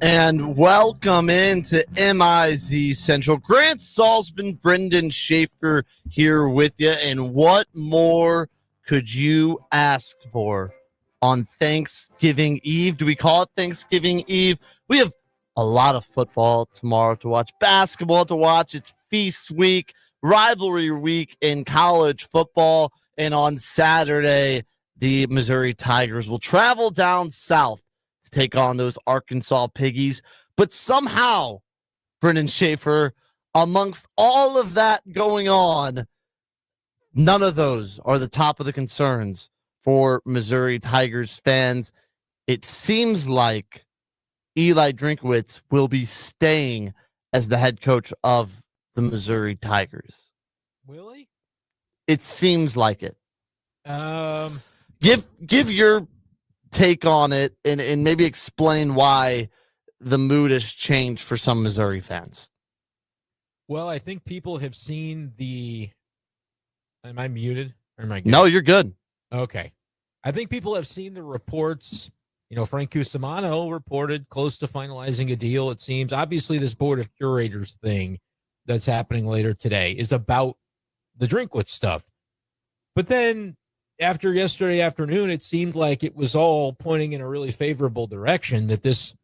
And welcome into MIZ Central. Grant Salzman, Brendan Schaefer here with you. And what more could you ask for on Thanksgiving Eve? Do we call it Thanksgiving Eve? We have a lot of football tomorrow to watch, basketball to watch. It's feast week, rivalry week in college football. And on Saturday, the Missouri Tigers will travel down south to take on those Arkansas Piggies. But somehow, Brendan Schaefer, amongst all of that going on, none of those are the top of the concerns for Missouri Tigers fans. It seems like Eli Drinkwitz will be staying as the head coach of the Missouri Tigers. Will he? It seems like it. Give your take on it and maybe explain why the mood has changed for some Missouri fans. Well, I think people have seen am I muted? Or am I good? No, you're good. Okay. I think people have seen the reports. Frank Cusimano reported close to finalizing a deal, it seems. Obviously, this board of curators thing that's happening later today is about the Drinkwitz stuff. But then after yesterday afternoon, it seemed like it was all pointing in a really favorable direction, that this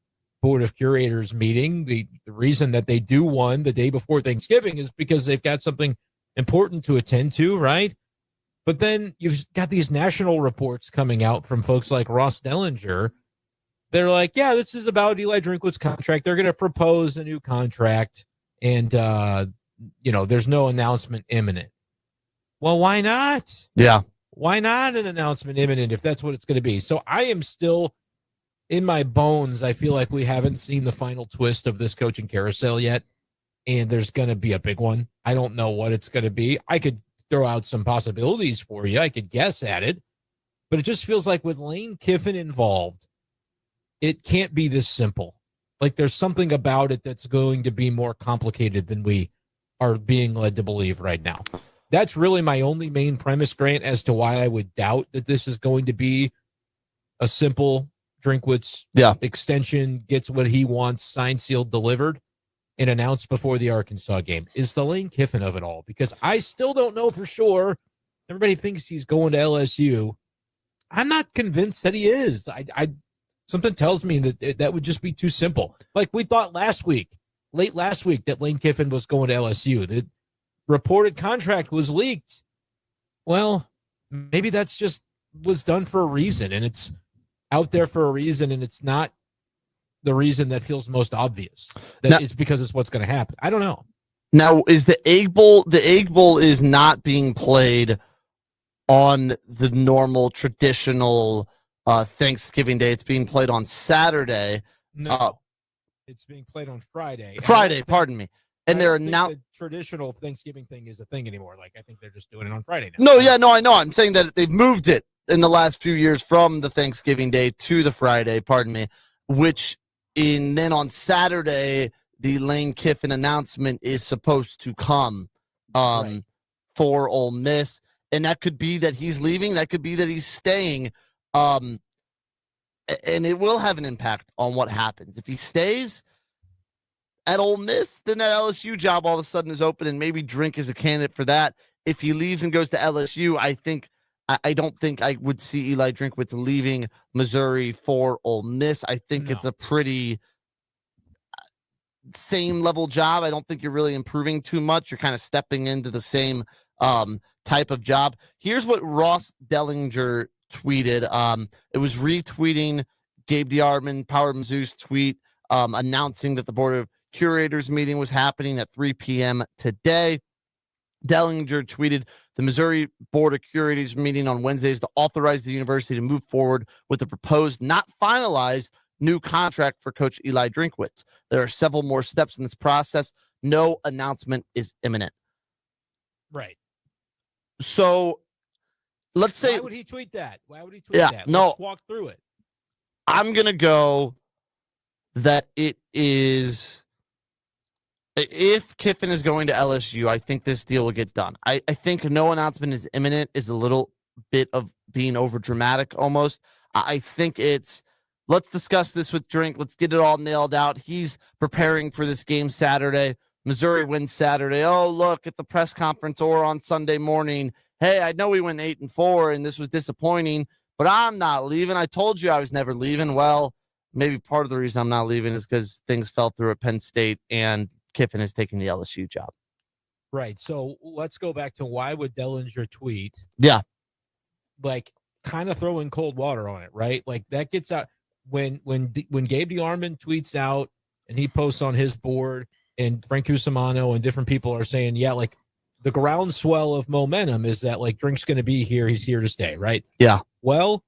board of curators meeting, the reason that they do one the day before Thanksgiving is because they've got something important to attend to, right? But then you've got these national reports coming out from folks like Ross Dellinger. They're like, yeah, this is about Eli Drinkwitz's contract. They're going to propose a new contract, and, there's no announcement imminent. Well, why not? Yeah. Why not an announcement imminent if that's what it's going to be? So I am still in my bones. I feel like we haven't seen the final twist of this coaching carousel yet, and there's going to be a big one. I don't know what it's going to be. I could throw out some possibilities for you. I could guess at it, but it just feels like with Lane Kiffin involved, it can't be this simple. Like there's something about it that's going to be more complicated than we are being led to believe right now. That's really my only main premise, Grant, as to why I would doubt that this is going to be a simple Drinkwitz extension, gets what he wants, signed, sealed, delivered, and announced before the Arkansas game, is the Lane Kiffin of it all. Because I still don't know for sure. Everybody thinks he's going to LSU. I'm not convinced that he is. Something tells me that would just be too simple. Like we thought late last week, that Lane Kiffin was going to LSU. The reported contract was leaked. Well, maybe that's just was done for a reason, and it's out there for a reason, and it's not the reason that feels most obvious. It's because it's what's going to happen. I don't know. Now, is the Egg Bowl is not being played on the normal traditional Thanksgiving Day. It's being played on Saturday. No, it's being played on Friday. Pardon me. And they're now the traditional Thanksgiving thing is a thing anymore. Like I think they're just doing it on Friday now. I know. I'm saying that they've moved it in the last few years from the Thanksgiving Day to the Friday. Pardon me. Then on Saturday, the Lane Kiffin announcement is supposed to come for Ole Miss, and that could be that he's leaving. That could be that he's staying. And it will have an impact on what happens. If he stays at Ole Miss, then that LSU job all of a sudden is open, and maybe Drink is a candidate for that. If he leaves and goes to LSU, I don't think I would see Eli Drinkwitz leaving Missouri for Ole Miss. I think it's a pretty same level job. I don't think you're really improving too much. You're kind of stepping into the same type of job. Here's what Ross Dellinger tweeted. It was retweeting Gabe DeArmond, Power Mizzou's tweet announcing that the Board of Curators meeting was happening at 3 p.m. today. Dellinger tweeted, the Missouri Board of Curators meeting on Wednesdays to authorize the university to move forward with the proposed, not finalized, new contract for Coach Eli Drinkwitz. There are several more steps in this process. No announcement is imminent. Right. So let's say. Why would he tweet that? Let's walk through it. I'm going to go that it is. If Kiffin is going to LSU, I think this deal will get done. I think no announcement is imminent is a little bit of being over dramatic almost. I think it's let's discuss this with Drink. Let's get it all nailed out. He's preparing for this game Saturday. Missouri wins Saturday. Oh, look at the press conference or on Sunday morning. Hey, I know we went 8-4 and this was disappointing, but I'm not leaving. I told you I was never leaving. Well, maybe part of the reason I'm not leaving is because things fell through at Penn State and Kiffin is taking the LSU job. Right. So let's go back to why would Dellinger tweet? Yeah. Like kind of throwing cold water on it, right? Like that gets out when Gabe DeArmond tweets out and he posts on his board and Frank Cusimano and different people are saying, yeah, like the groundswell of momentum is that like Drink's going to be here. He's here to stay. Right. Yeah. Well,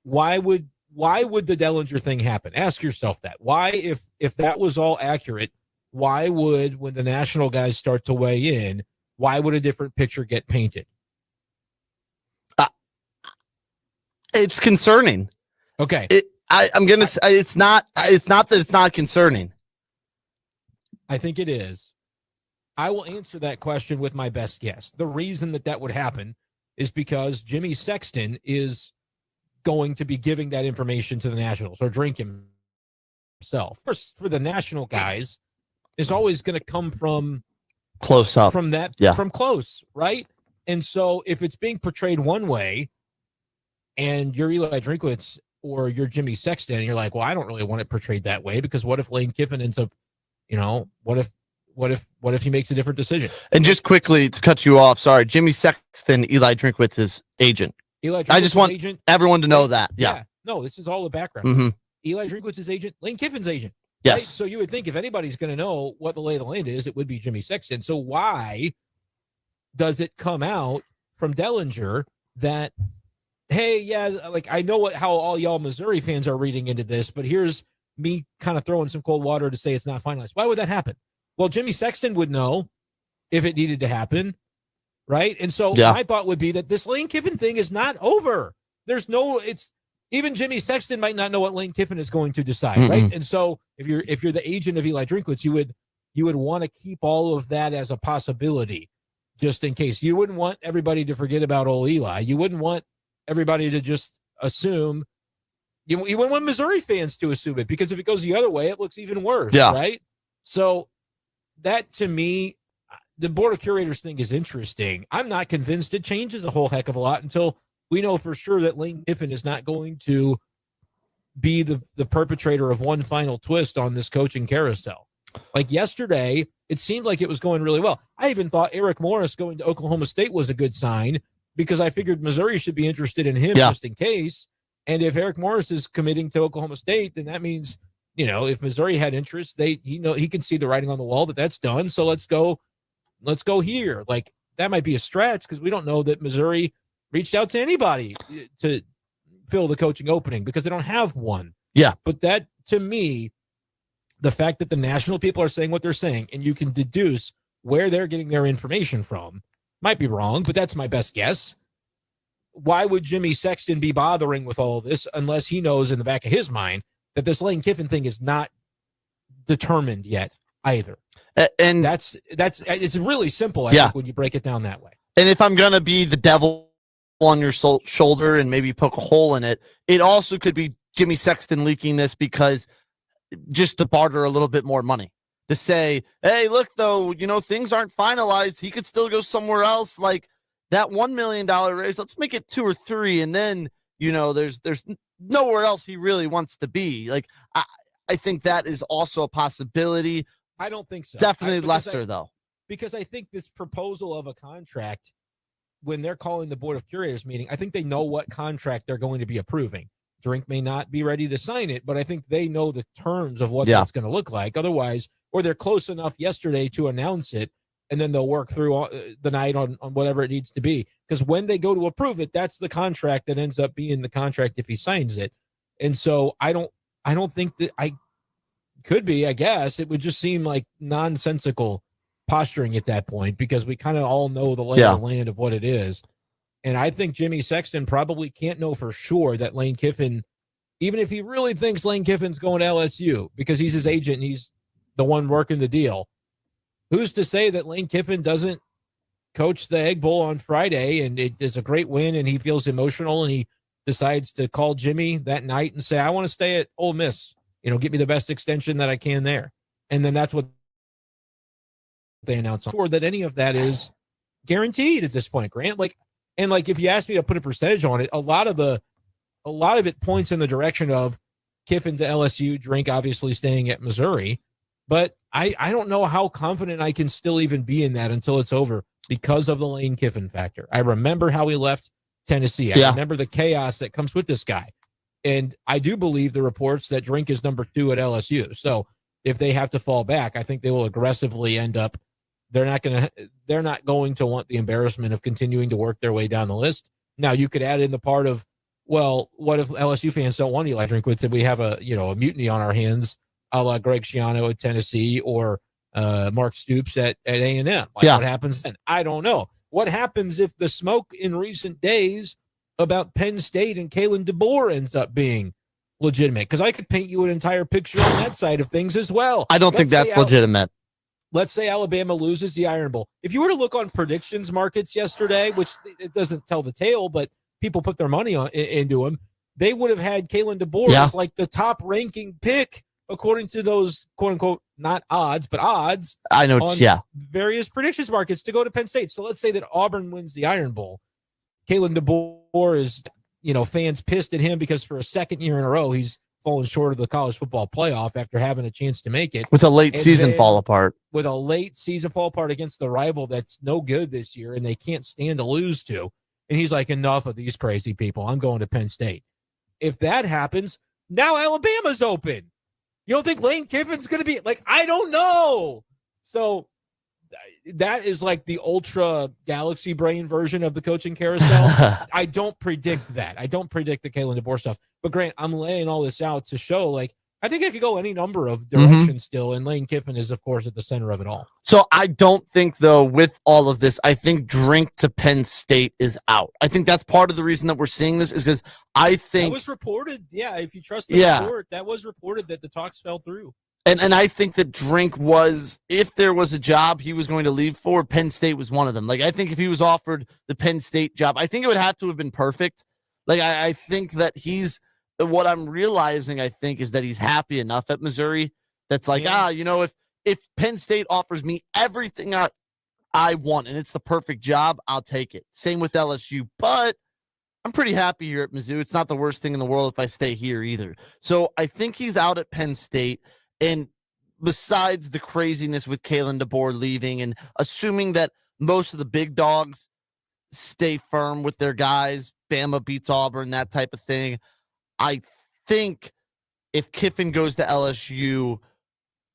why would the Dellinger thing happen? Ask yourself that. Why, if that was all accurate, why would, when the national guys start to weigh in, why would a different picture get painted? It's concerning. Okay. I'm going to say it's not that it's not concerning. I think it is. I will answer that question with my best guess. The reason that would happen is because Jimmy Sexton is going to be giving that information to the Nationals or Drink himself. First, for the national guys, it's always going to come from close up, from close, right? And so if it's being portrayed one way and you're Eli Drinkwitz or you're Jimmy Sexton and you're like, well, I don't really want it portrayed that way because what if Lane Kiffin ends up, what if he makes a different decision? And just quickly to cut you off, sorry, Jimmy Sexton, Eli Drinkwitz's agent. I just want everyone to know that. Yeah. No, this is all the background. Mm-hmm. Eli Drinkwitz's agent, Lane Kiffin's agent. Yes. Right? So you would think if anybody's going to know what the lay of the land is, it would be Jimmy Sexton. So why does it come out from Dellinger that, hey, yeah, like I know how all y'all Missouri fans are reading into this, but here's me kind of throwing some cold water to say it's not finalized. Why would that happen? Well, Jimmy Sexton would know if it needed to happen, right? And so my thought would be that this Lane Kiffin thing is not over. Even Jimmy Sexton might not know what Lane Kiffin is going to decide, right? And so if you're the agent of Eli Drinkwitz, you would want to keep all of that as a possibility, just in case. You wouldn't want everybody to forget about old Eli. You wouldn't want everybody to just assume. You wouldn't want Missouri fans to assume it because if it goes the other way, it looks even worse, right? So that to me, the Board of Curators thing is interesting. I'm not convinced it changes a whole heck of a lot until we know for sure that Lane Kiffin is not going to be the perpetrator of one final twist on this coaching carousel. Like yesterday, it seemed like it was going really well. I even thought Eric Morris going to Oklahoma State was a good sign because I figured Missouri should be interested in him just in case. And if Eric Morris is committing to Oklahoma State, then that means, if Missouri had interest, he can see the writing on the wall that that's done. So let's go here. Like that might be a stretch because we don't know that Missouri reached out to anybody to fill the coaching opening because they don't have one. Yeah. But that, to me, the fact that the national people are saying what they're saying and you can deduce where they're getting their information from might be wrong, but that's my best guess. Why would Jimmy Sexton be bothering with all of this unless he knows in the back of his mind that this Lane Kiffin thing is not determined yet either? And it's really simple, I think, when you break it down that way. And if I'm going to be the devil on your shoulder and maybe poke a hole in it, it also could be Jimmy Sexton leaking this because just to barter a little bit more money. To say, hey, look, though, things aren't finalized. He could still go somewhere else. Like that $1 million raise, let's make it 2 or 3. And then, there's nowhere else he really wants to be. Like, I think that is also a possibility. I don't think so. Definitely lesser, though. Because I think this proposal of a contract, when they're calling the Board of Curators meeting, I think they know what contract they're going to be approving. Drink may not be ready to sign it, but I think they know the terms of what that's going to look like. Otherwise, or they're close enough yesterday to announce it, and then they'll work through the night on whatever it needs to be. Because when they go to approve it, that's the contract that ends up being the contract if he signs it. And so I don't think that could be, I guess. It would just seem like nonsensical posturing at that point because we kind of all know the lay of the land of what it is. And I think Jimmy Sexton probably can't know for sure that Lane Kiffin, even if he really thinks Lane Kiffin's going to LSU because he's his agent and he's the one working the deal, who's to say that Lane Kiffin doesn't coach the Egg Bowl on Friday and it is a great win and he feels emotional and he decides to call Jimmy that night and say, I want to stay at Ole Miss, get me the best extension that I can there. And then that's what they announced. Or that any of that is guaranteed at this point, Grant. If you ask me to put a percentage on it, a lot of it points in the direction of Kiffin to LSU, Drink obviously staying at Missouri. But I don't know how confident I can still even be in that until it's over because of the Lane Kiffin factor. I remember how he left Tennessee. I remember the chaos that comes with this guy. And I do believe the reports that Drink is number 2 at LSU. So if they have to fall back, I think they will aggressively end up. They're not going to want the embarrassment of continuing to work their way down the list. Now you could add in the part of, well, what if LSU fans don't want Eli Drinkwitz? Did we have a mutiny on our hands, a la Greg Schiano at Tennessee or Mark Stoops at A&M? What happens then? I don't know. What happens if the smoke in recent days about Penn State and Kalen DeBoer ends up being legitimate? Because I could paint you an entire picture on that side of things as well. I don't think that's legitimate. Let's say Alabama loses the Iron Bowl. If you were to look on predictions markets yesterday, which it doesn't tell the tale, but people put their money into him, they would have had Kalen DeBoer as like the top ranking pick according to those quote unquote not odds, but odds. I know, on various predictions markets to go to Penn State. So let's say that Auburn wins the Iron Bowl. Kalen DeBoer is, fans pissed at him because for a second year in a row he's fallen short of the college football playoff after having a chance to make it. With a late season fall apart. With a late season fall apart against the rival that's no good this year and they can't stand to lose to. And he's like, enough of these crazy people. I'm going to Penn State. If that happens, now Alabama's open. You don't think Lane Kiffin's going to be I don't know. So that is like the ultra galaxy brain version of the coaching carousel. I don't predict that. I don't predict the Kalen DeBoer stuff. But Grant, I'm laying all this out to show I think it could go any number of directions still. And Lane Kiffin is, of course, at the center of it all. So I don't think, though, with all of this, I think Drink to Penn State is out. I think that's part of the reason that we're seeing this is because I think that was reported. Yeah. If you trust the report, that was reported that the talks fell through. And I think that Drink was, if there was a job he was going to leave for, Penn State was one of them. I think if he was offered the Penn State job, I think it would have to have been perfect. I think that what I'm realizing, I think, is that he's happy enough at Missouri. That's if Penn State offers me everything I want and it's the perfect job, I'll take it. Same with LSU, but I'm pretty happy here at Mizzou. It's not the worst thing in the world if I stay here either. So I think he's out at Penn State. And besides the craziness with Kalen DeBoer leaving and assuming that most of the big dogs stay firm with their guys, Bama beats Auburn, that type of thing, I think if Kiffin goes to LSU,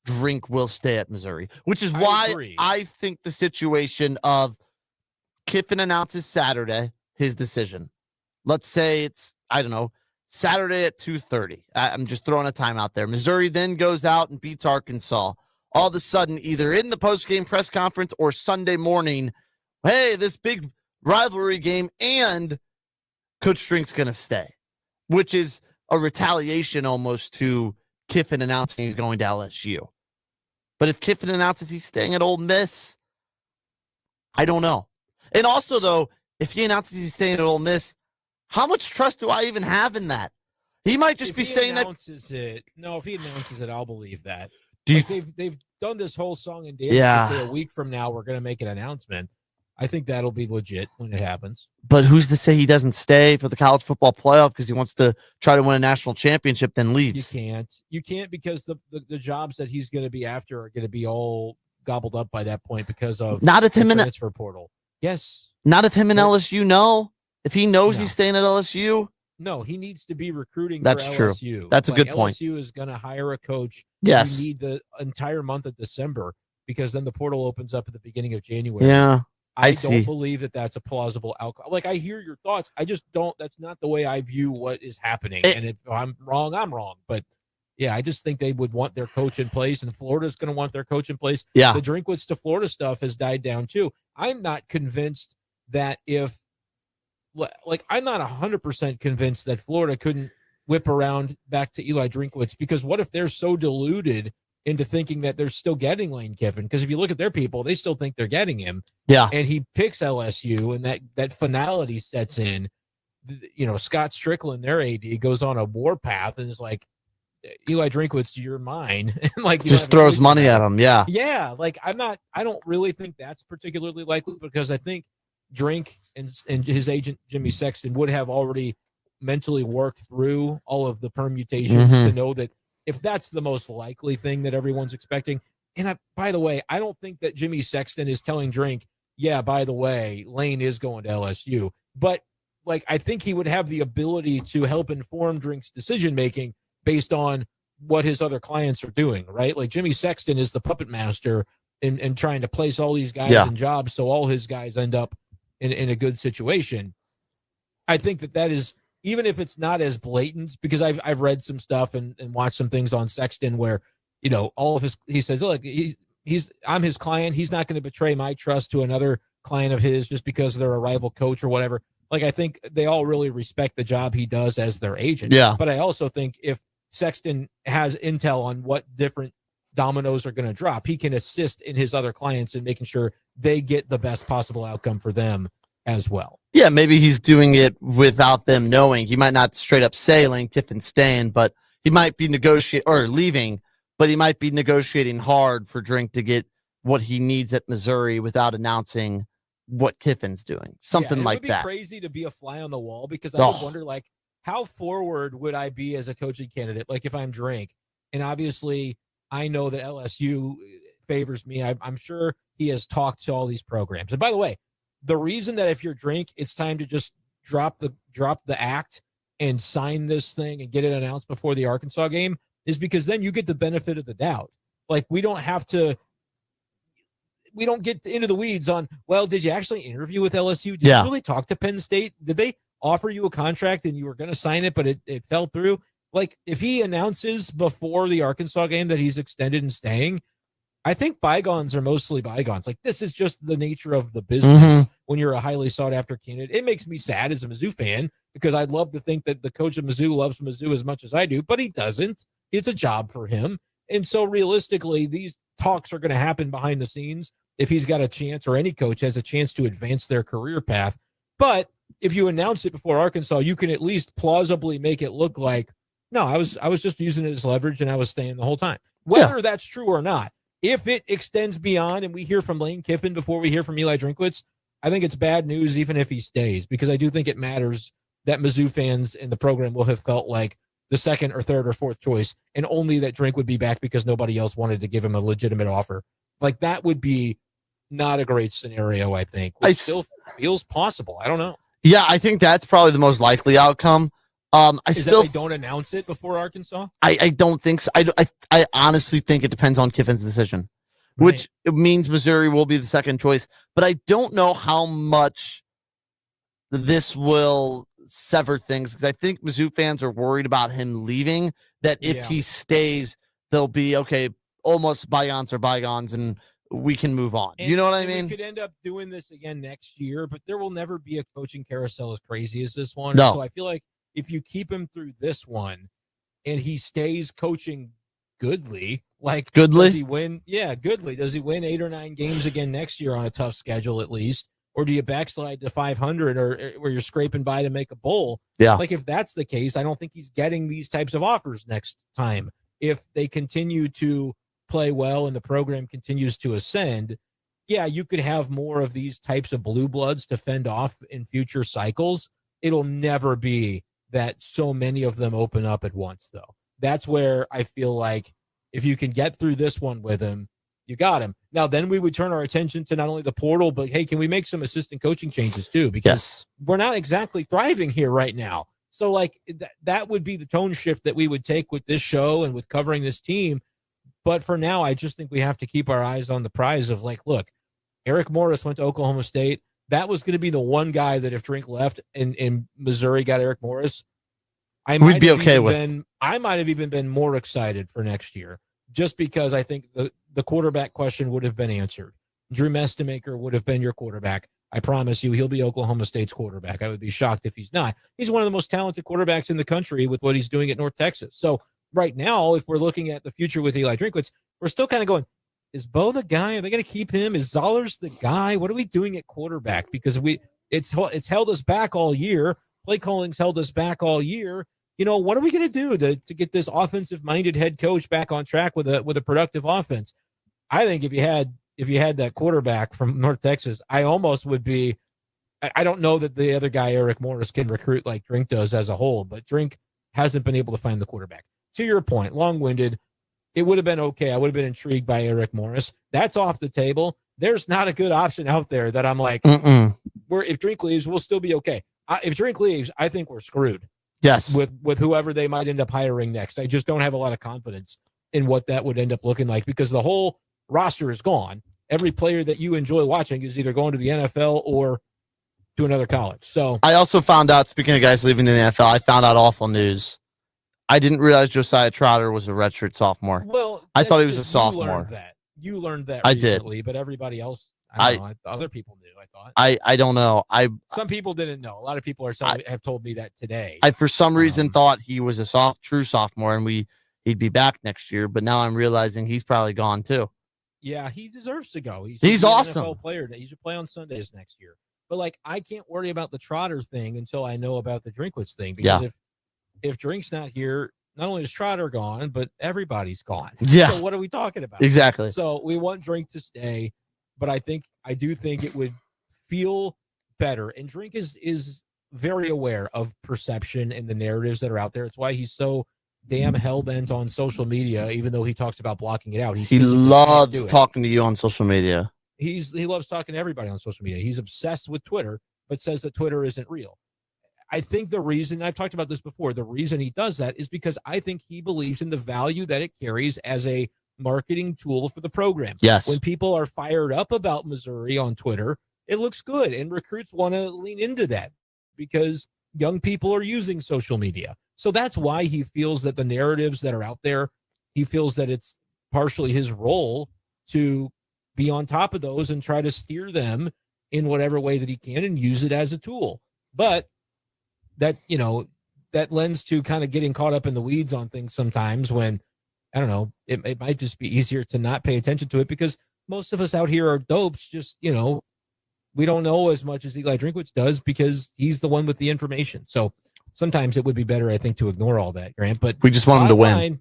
Drink will stay at Missouri, which is why I think the situation of Kiffin announces Saturday his decision. Let's say it's, Saturday at 2:30. I'm just throwing a time out there. Missouri then goes out and beats Arkansas. All of a sudden, either in the postgame press conference or Sunday morning, hey, this big rivalry game and Coach Drink's going to stay, which is a retaliation almost to Kiffin announcing he's going to LSU. But if Kiffin announces he's staying at Ole Miss, I don't know. And also, though, if he announces he's staying at Ole Miss, how much trust do I even have in that? He might just be saying that. If he announces it, I'll believe that. They've done this whole song and dance to say a week from now we're going to make an announcement. I think that'll be legit when it happens. But who's to say he doesn't stay for the college football playoff because he wants to try to win a national championship, then leaves? You can't because the jobs that he's going to be after are going to be all gobbled up by that point because of not if him the and transfer portal. Yes. Not if him and LSU know. If he knows he's staying at LSU. No, he needs to be recruiting That's for true. LSU. That's a good point. LSU is going to hire a coach. Yes. You need the entire month of December because then the portal opens up at the beginning of January. Yeah. I don't believe that that's a plausible outcome. I hear your thoughts. I just don't. That's not the way I view what is happening. And if I'm wrong, I'm wrong. But yeah, I just think they would want their coach in place, and Florida's going to want their coach in place. Yeah. The Drinkwitz to Florida stuff has died down too. I'm not convinced that I'm not 100% convinced that Florida couldn't whip around back to Eli Drinkwitz, because what if they're so deluded into thinking that they're still getting Lane Kiffin? Because if you look at their people, they still think they're getting him. Yeah. And he picks LSU and that finality sets in. Scott Strickland, their AD, goes on a warpath and is like, Eli Drinkwitz, you're mine. And like, just throws money at him. Yeah. Yeah. Like I don't really think that's particularly likely, because I think Drink and his agent, Jimmy Sexton, would have already mentally worked through all of the permutations to know that if that's the most likely thing that everyone's expecting. And by the way, I don't think that Jimmy Sexton is telling Drink, yeah, by the way, Lane is going to LSU. But like, I think he would have the ability to help inform Drink's decision-making based on what his other clients are doing, right? Like Jimmy Sexton is the puppet master in trying to place all these guys in jobs so all his guys end up in a good situation. I think that is, even if it's not as blatant, because I've read some stuff and watched some things on Sexton where, all of he says, look, I'm his client. He's not going to betray my trust to another client of his just because they're a rival coach or whatever. Like, I think they all really respect the job he does as their agent. Yeah. But I also think if Sexton has intel on what different dominoes are going to drop, he can assist in his other clients in making sure they get the best possible outcome for them as well. Yeah, maybe he's doing it without them knowing. He might not straight up say Lane Kiffin's staying, but he might be leaving, but he might be negotiating hard for Drink to get what he needs at Missouri without announcing what Kiffin's doing. Something like that. It would be crazy to be a fly on the wall, because I would wonder, like, how forward would I be as a coaching candidate? Like, if I'm Drink, and obviously I know that LSU favors me. I'm sure he has talked to all these programs. And by the way, the reason that if you're Drink, it's time to just drop the act and sign this thing and get it announced before the Arkansas game is because then you get the benefit of the doubt. Like, we don't get into the weeds on, well, did you actually interview with LSU? Did you really talk to Penn State? Did they offer you a contract and you were going to sign it, but it fell through? Like, if he announces before the Arkansas game that he's extended and staying, I think bygones are mostly bygones. Like, this is just the nature of the business when you're a highly sought after candidate. It makes me sad as a Mizzou fan, because I'd love to think that the coach of Mizzou loves Mizzou as much as I do, but he doesn't. It's a job for him. And so realistically, these talks are going to happen behind the scenes if he's got a chance, or any coach has a chance, to advance their career path. But if you announce it before Arkansas, you can at least plausibly make it look like, no, I was just using it as leverage and I was staying the whole time. Whether that's true or not, if it extends beyond and we hear from Lane Kiffin before we hear from Eli Drinkwitz, I think it's bad news even if he stays, because I do think it matters that Mizzou fans in the program will have felt like the second or third or fourth choice, and only that Drink would be back because nobody else wanted to give him a legitimate offer. Like, that would be not a great scenario, I think. It still feels possible. I don't know. Yeah, I think that's probably the most likely outcome. That they don't announce it before Arkansas? I don't think so. I honestly think it depends on Kiffin's decision, which means Missouri will be the second choice. But I don't know how much this will sever things, because I think Mizzou fans are worried about him leaving, that if he stays, they'll be, okay, almost bygones are bygones, and we can move on. You know what I mean? We could end up doing this again next year, but there will never be a coaching carousel as crazy as this one. No. So I feel like if you keep him through this one and he stays coaching goodly, does he win? Yeah, goodly. Does he win 8 or 9 games again next year on a tough schedule at least? Or do you backslide to 500 or where you're scraping by to make a bowl? Yeah. Like, if that's the case, I don't think he's getting these types of offers next time. If they continue to play well and the program continues to ascend, yeah, you could have more of these types of blue bloods to fend off in future cycles. It'll never be that so many of them open up at once, though. That's where I feel like if you can get through this one with him, you got him. Now, then we would turn our attention to not only the portal, but, hey, can we make some assistant coaching changes too? Because we're not exactly thriving here right now. So, like, that would be the tone shift that we would take with this show and with covering this team. But for now, I just think we have to keep our eyes on the prize of, like, look, Eric Morris went to Oklahoma State. That was going to be the one guy that if Drink left and Missouri got Eric Morris, I might have even been more excited for next year, just because I think the quarterback question would have been answered. Drew Mestemaker would have been your quarterback. I promise you, he'll be Oklahoma State's quarterback. I would be shocked if he's not. He's one of the most talented quarterbacks in the country with what he's doing at North Texas. So right now, if we're looking at the future with Eli Drinkwitz, we're still kind of going, is Bo the guy? Are they going to keep him? Is Zollers the guy? What are we doing at quarterback? Because it's held us back all year. play calling's held us back all year. What are we going to do to get this offensive-minded head coach back on track with a productive offense? I think if you had that quarterback from North Texas, I almost would be. I don't know that the other guy, Eric Morris, can recruit like Drink does as a whole, but Drink hasn't been able to find the quarterback. To your point, long-winded, it would have been okay. I would have been intrigued by Eric Morris. That's off the table. There's not a good option out there that I'm like, if Drink leaves, we'll still be okay. If Drink leaves, I think we're screwed. Yes. With whoever they might end up hiring next. I just don't have a lot of confidence in what that would end up looking like because the whole roster is gone. Every player that you enjoy watching is either going to the NFL or to another college. So I also found out, speaking of guys leaving the NFL, I found out awful news. I didn't realize Josiah Trotter was a redshirt sophomore. Well, I thought he was a sophomore. You learned that I recently, but everybody else, I don't know, other people knew, I thought. I don't know. Some people didn't know. A lot of people have told me that today. I, for some reason, thought he was a true sophomore and he'd be back next year, but now I'm realizing he's probably gone too. Yeah, he deserves to go. He's awesome. NFL player. He should play on Sundays next year. But I can't worry about the Trotter thing until I know about the Drinkwitz thing. Because if Drink's not here, not only is Trotter gone, but everybody's gone. Yeah. So what are we talking about? Exactly. So we want Drink to stay, but I do think it would feel better. And Drink is very aware of perception and the narratives that are out there. It's why he's so damn hell-bent on social media, even though he talks about blocking it out. He loves talking to you on social media. He loves talking to everybody on social media. He's obsessed with Twitter, but says that Twitter isn't real. I think the reason, I've talked about this before, the reason he does that is because I think he believes in the value that it carries as a marketing tool for the program. Yes. When people are fired up about Missouri on Twitter, it looks good, and recruits want to lean into that because young people are using social media. So that's why he feels that the narratives that are out there, he feels that it's partially his role to be on top of those and try to steer them in whatever way that he can and use it as a tool. But that lends to kind of getting caught up in the weeds on things sometimes when, I don't know, it might just be easier to not pay attention to it because most of us out here are dopes. Just, we don't know as much as Eli Drinkwitz does because he's the one with the information. So sometimes it would be better, I think, to ignore all that, Grant. But we just want him to win.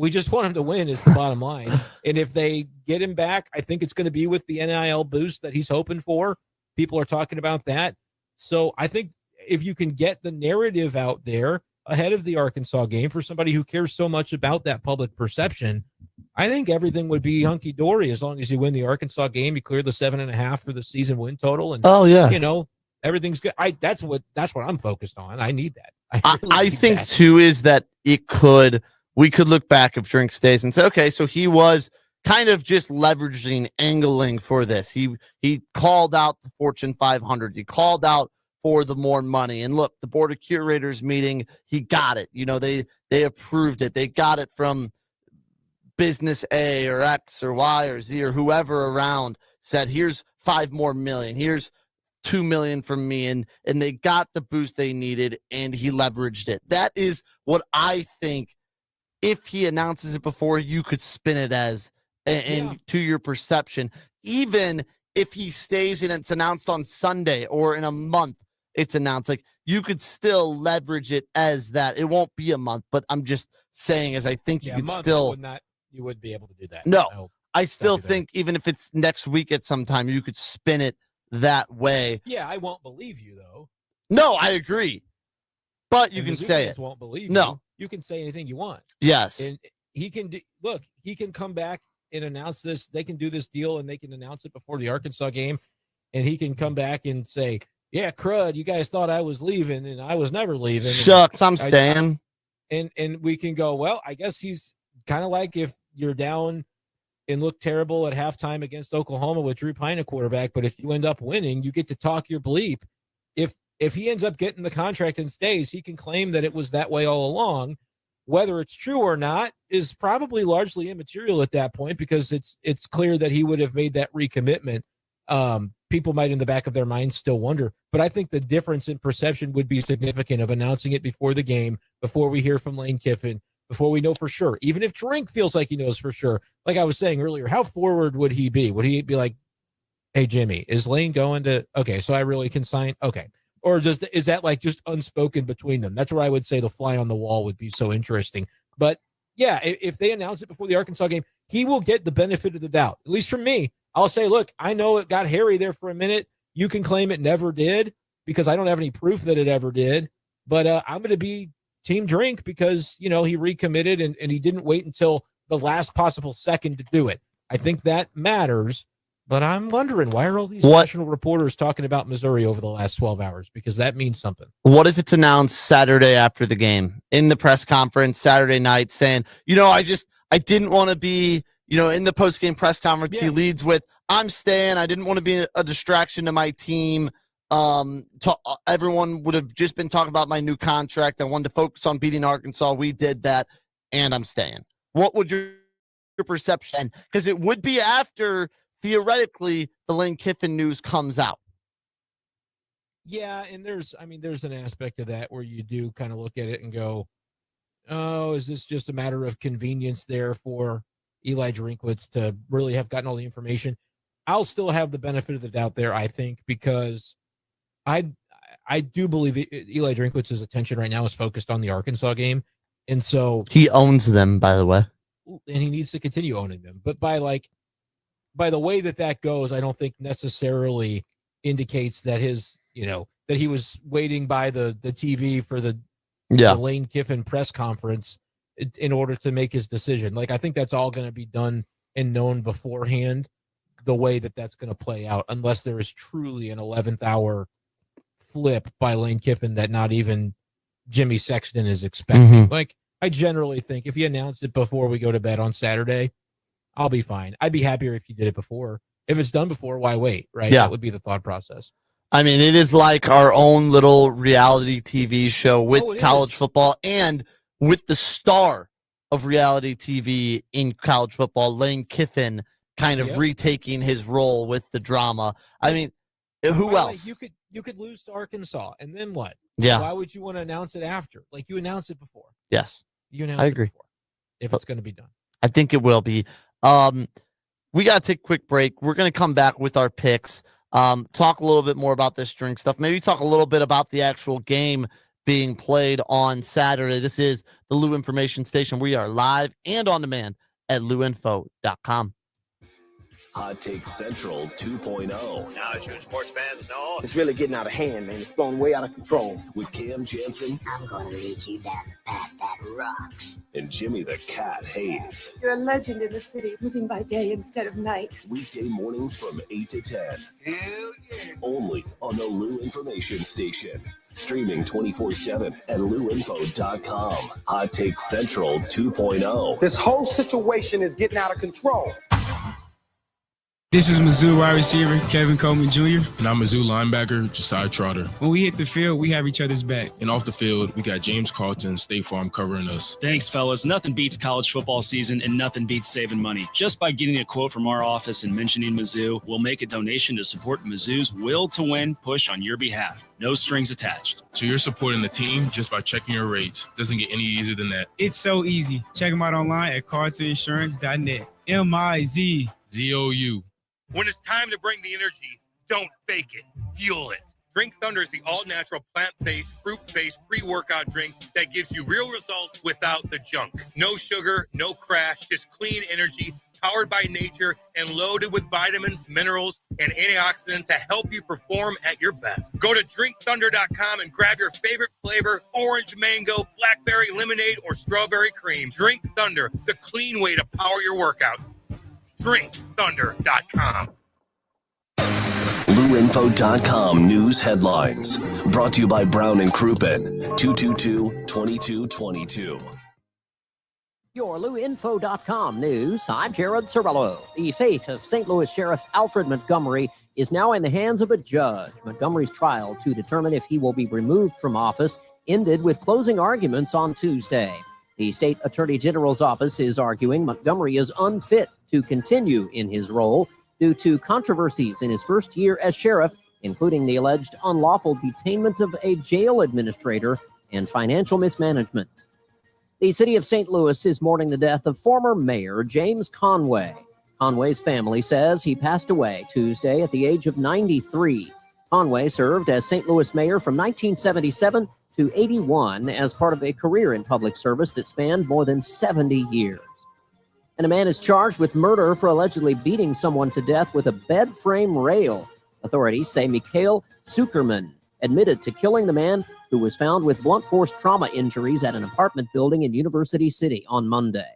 We just want him to win is the bottom line. And if they get him back, I think it's going to be with the NIL boost that he's hoping for. People are talking about that. So I think if you can get the narrative out there ahead of the Arkansas game for somebody who cares so much about that public perception, I think everything would be hunky-dory as long as you win the Arkansas game. You clear the 7.5 for the season win total. And, everything's good. That's what I'm focused on. I need that. I think, too, is that we could look back if Drink stays and say, okay, so he was kind of just leveraging, angling for this. He called out the Fortune 500. He called out for the more money. And look, the Board of Curators meeting, he got it. They approved it. They got it from business A or X or Y or Z or whoever around said, here's $5 more million. Here's $2 million from me. And they got the boost they needed and he leveraged it. That is what I think. If he announces it before, you could spin it as, and to your perception, even if he stays and it's announced on Sunday or in a month, it's announced, like you could still leverage it as that. It won't be a month, but I'm just saying, as I think you could still, you wouldn't be able to do that. No, I still think even if it's next week at some time, you could spin it that way. Yeah, I won't believe you though. No, I agree, but you can say it. Won't believe no. You can say anything you want. Yes. And he can he can come back and announce this. They can do this deal and they can announce it before the Arkansas game. And he can come back and say, yeah, crud, you guys thought I was leaving and I was never leaving. Shucks, I'm staying. And we can go, well, I guess he's kind of like if you're down and look terrible at halftime against Oklahoma with Drew Pine, a quarterback, but if you end up winning, you get to talk your bleep. If he ends up getting the contract and stays, he can claim that it was that way all along. Whether it's true or not is probably largely immaterial at that point because it's clear that he would have made that recommitment. People might in the back of their minds still wonder, but I think the difference in perception would be significant of announcing it before the game, before we hear from Lane Kiffin, before we know for sure. Even if Drink feels like he knows for sure, like I was saying earlier, how forward would he be? Would he be like, hey, Jimmy, is Lane going to, okay, so I really can sign? Okay. Or is that like just unspoken between them? That's where I would say the fly on the wall would be so interesting. But yeah, if they announce it before the Arkansas game, he will get the benefit of the doubt. At least from me, I'll say, look, I know it got hairy there for a minute. You can claim it never did because I don't have any proof that it ever did. But I'm going to be team Drink because, he recommitted and he didn't wait until the last possible second to do it. I think that matters. But I'm wondering, why are all these national reporters talking about Missouri over the last 12 hours? Because that means something. What if it's announced Saturday after the game in the press conference Saturday night saying, I didn't want to be, in the post-game press conference, He leads with, I'm staying. I didn't want to be a distraction to my team. Everyone would have just been talking about my new contract. I wanted to focus on beating Arkansas. We did that, and I'm staying. What would your perception? Because it would be after, theoretically, the Lane Kiffin news comes out. Yeah, and there's an aspect of that where you do kind of look at it and go, oh, is this just a matter of convenience there for Eli Drinkwitz to really have gotten all the information? I'll still have the benefit of the doubt there, I think, because I do believe Eli Drinkwitz's attention right now is focused on the Arkansas game. And so he owns them, by the way. And he needs to continue owning them. But by the way that goes, I don't think necessarily indicates that that he was waiting by the TV for the Lane Kiffin press conference in order to make his decision. Like, I think that's all going to be done and known beforehand, the way that's going to play out, unless there is truly an 11th hour flip by Lane Kiffin that not even Jimmy Sexton is expecting. Mm-hmm. Like, I generally think if you announce it before we go to bed on Saturday, I'll be fine. I'd be happier if you did it before. If it's done before, why wait? Right? Yeah. That would be the thought process. I mean, it is like our own little reality TV show with college football and with the star of reality TV in college football, Lane Kiffin, kind of retaking his role with the drama. I mean, who else? You could lose to Arkansas, and then what? Yeah. Why would you want to announce it after? Like, you announce it before. Yes. You announce it before. If it's going to be done. I think it will be. We got to take a quick break. We're going to come back with our picks, talk a little bit more about this drink stuff, maybe talk a little bit about the actual game being played on Saturday. This is the Lou Information Station. We are live and on demand at louinfo.com. Hot Take Central 2.0. Now, as you sports fans know, it's really getting out of hand, man. It's going way out of control. With Cam Jansen. I'm going to lead you down the path that rocks. And Jimmy the Cat Hayes. You're a legend in the city, living by day instead of night. Weekday mornings from 8 to 10. Hell yeah. Only on the Lou Information Station. Streaming 24/7 at louinfo.com. Hot Take Central 2.0. This whole situation is getting out of control. This is Mizzou wide receiver Kevin Coleman Jr. And I'm Mizzou linebacker Josiah Trotter. When we hit the field, we have each other's back. And off the field, we got James Carlton, State Farm covering us. Thanks, fellas. Nothing beats college football season and nothing beats saving money. Just by getting a quote from our office and mentioning Mizzou, we'll make a donation to support Mizzou's will to win push on your behalf. No strings attached. So you're supporting the team just by checking your rates. Doesn't get any easier than that. It's so easy. Check them out online at cartoninsurance.net. MIZ. ZOU. When it's time to bring the energy, don't fake it. Fuel it. Drink Thunder is the all-natural, plant-based, fruit-based pre-workout drink that gives you real results without the junk. No sugar, no crash, just clean energy, powered by nature, and loaded with vitamins, minerals, and antioxidants to help you perform at your best. Go to drinkthunder.com and grab your favorite flavor, orange mango, blackberry lemonade, or strawberry cream. Drink Thunder, the clean way to power your workout. drinkthunder.com. LouInfo.com news headlines. Brought to you by Brown and Crouppen, 222-2222. Your LouInfo.com news. I'm Jared Cervello. The fate of St. Louis Sheriff Alfred Montgomery is now in the hands of a judge. Montgomery's trial to determine if he will be removed from office ended with closing arguments on Tuesday. The state attorney general's office is arguing Montgomery is unfit to continue in his role due to controversies in his first year as sheriff, including the alleged unlawful detainment of a jail administrator and financial mismanagement. The city of St. Louis is mourning the death of former mayor James Conway. Conway's family says he passed away Tuesday at the age of 93. Conway served as St. Louis mayor from 1977 to 81 as part of a career in public service that spanned more than 70 years. And a man is charged with murder for allegedly beating someone to death with a bed frame rail. Authorities say Mikhail Zuckerman admitted to killing the man who was found with blunt force trauma injuries at an apartment building in University City on Monday.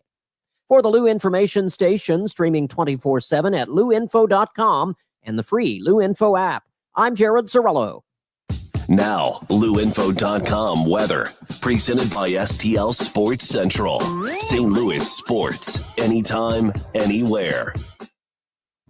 For the Lou Information Station, streaming 24/7 at louinfo.com and the free Lou Info app, I'm Jared Sorello. Now, louinfo.com weather. Presented by STL Sports Central. St. Louis sports. Anytime, anywhere.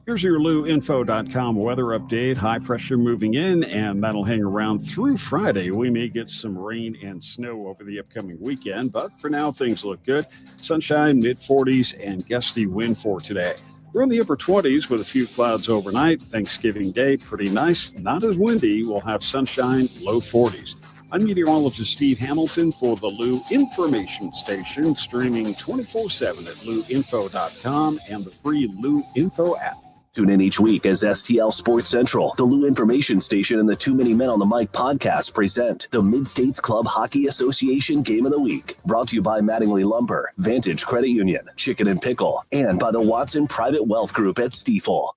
Here's your louinfo.com weather update. High pressure moving in, and that'll hang around through Friday. We may get some rain and snow over the upcoming weekend, but for now, things look good. Sunshine, mid-40s, and gusty wind for today. We're in the upper 20s with a few clouds overnight. Thanksgiving Day, pretty nice. Not as windy. We'll have sunshine, low 40s. I'm meteorologist Steve Hamilton for the Lou Information Station, streaming 24/7 at louinfo.com and the free Lou Info app. Tune in each week as STL Sports Central, the Lou Information Station, and the Too Many Men on the Mic podcast present the Mid-States Club Hockey Association Game of the Week. Brought to you by Mattingly Lumber, Vantage Credit Union, Chicken and Pickle, and by the Watson Private Wealth Group at Stifel.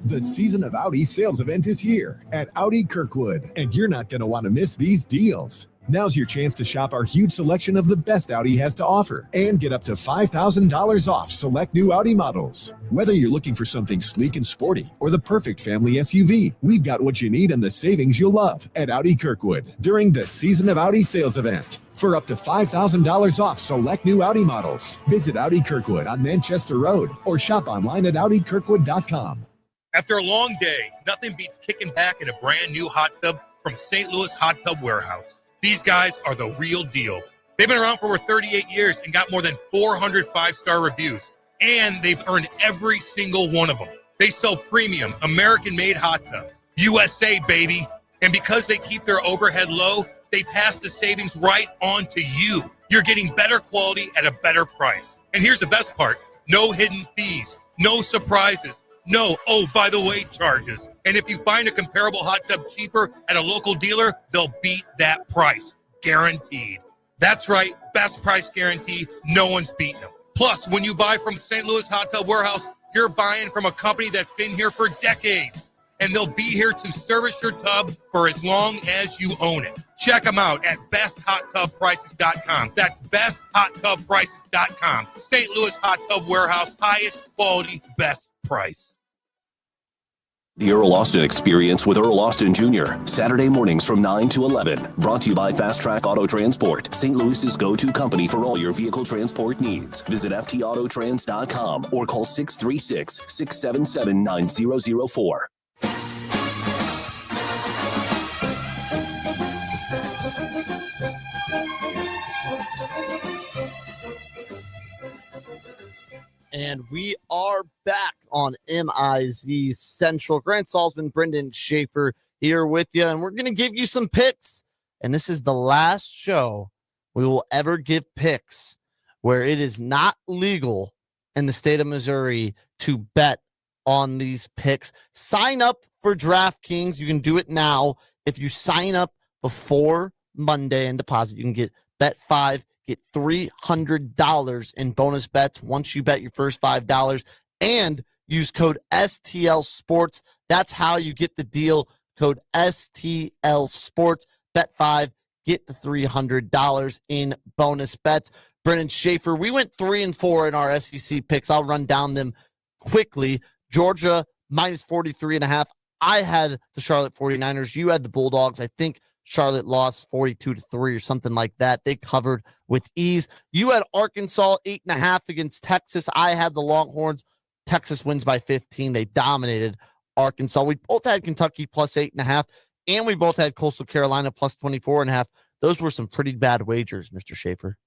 The Season of Audi sales event is here at Audi Kirkwood, and you're not going to want to miss these deals. Now's your chance to shop our huge selection of the best Audi has to offer and get up to $5,000 off select new Audi models. Whether you're looking for something sleek and sporty or the perfect family SUV, we've got what you need and the savings you'll love at Audi Kirkwood during the Season of Audi sales event. For up to $5,000 off select new Audi models, visit Audi Kirkwood on Manchester Road or shop online at AudiKirkwood.com. After a long day, nothing beats kicking back in a brand new hot tub from St. Louis Hot Tub Warehouse. These guys are the real deal. They've been around for over 38 years and got more than 400 five-star reviews, and they've earned every single one of them. They sell premium, American-made hot tubs. USA, baby. And because they keep their overhead low, they pass the savings right on to you. You're getting better quality at a better price. And here's the best part. No hidden fees, no surprises. No, oh, by the way, charges. And if you find a comparable hot tub cheaper at a local dealer, they'll beat that price. Guaranteed. That's right, best price guarantee. No one's beating them. Plus, when you buy from St. Louis Hot Tub Warehouse, you're buying from a company that's been here for decades. And they'll be here to service your tub for as long as you own it. Check them out at besthottubprices.com. That's besthottubprices.com. St. Louis Hot Tub Warehouse, highest quality, best price. The Earl Austin Experience with Earl Austin Jr. Saturday mornings from 9 to 11. Brought to you by Fast Track Auto Transport, St. Louis's go-to company for all your vehicle transport needs. Visit ftautotrans.com or call 636-677-9004. And we are back on MIZ Central. Grant Salzman, Brendan Schaefer here with you. And we're going to give you some picks. And this is the last show we will ever give picks where it is not legal in the state of Missouri to bet on these picks. Sign up for DraftKings. You can do it now. If you sign up before Monday and deposit, you can get Bet 5. Get $300 in bonus bets once you bet your first $5 and use code STL Sports. That's how you get the deal. Code STL Sports. Bet 5. Get the $300 in bonus bets. Brendan Schaefer, we went 3-4 in our SEC picks. I'll run down them quickly. Georgia minus 43.5. I had the Charlotte 49ers. You had the Bulldogs. I think Charlotte lost 42-3 or something like that. They covered with ease. You had Arkansas 8.5 against Texas. I had the Longhorns. Texas wins by 15. They dominated Arkansas. We both had Kentucky plus 8.5, and we both had Coastal Carolina plus 24.5. Those were some pretty bad wagers, Mr. Schaefer.